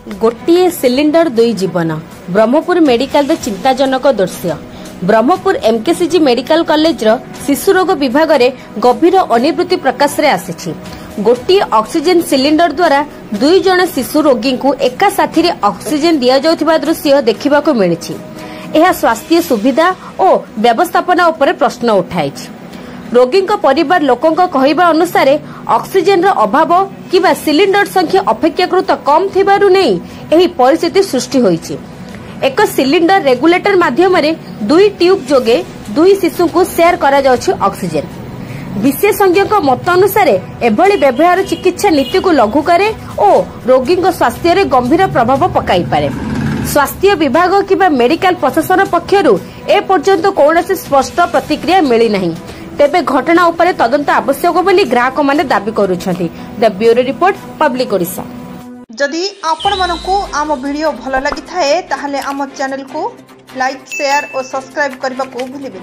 गोटे सिलिंडर दुई जीवन ब्रह्मपुर मेडिकल चिंताजनक दृश्य। ब्रह्मपुर एमकेसीजी मेडिकल कॉलेज शिशु रोग विभाग में गभीर अनिवृत्ति प्रकाश रे आसी। गोटे ऑक्सीजन सिलिंडर द्वारा दुई जन शिशु रोगी को एका साथी रे ऑक्सीजन दिया जाउथिबा दृश्य देखिबा को मिलिछि। यह स्वास्थ्य सुविधा और व्यवस्थापना उपर प्रश्न उठाइछि। रोगी परिवार लोकों कहवा अनुसार ऑक्सीजन अभाव किबा सिलिंडर संख्या अपेक्षाकृत कम थिबारु नहीं एही परिस्थिति सृष्टि होईछि। एक सिलिंडर रेगुलेटर माध्यम दुई ट्यूब जोगे दुई शिशु को शेयर करा जाउछि ऑक्सीजन। विशेषज्ञों मत अनुसार एभली व्यवहार चिकित्सा नीति को लघु करे और रोगी स्वास्थ्य रे गंभीर प्रभाव पकाई पारे। स्वास्थ्य विभाग किबा मेडिकल प्रशासन पक्षरु ए पर्यंत कौनसी स्पष्ट प्रतिक्रिया मिली नहीं। तेबे घटना उपरे तदंत आवश्यक बोली ग्राहक माने दाबी करूछथि। The bureau report public Odisha. जदि आपण मानकु आम वीडियो भल लागि थाए ताहले आम चैनल को लाइक शेयर और सब्सक्राइब करबा को भूलिबे।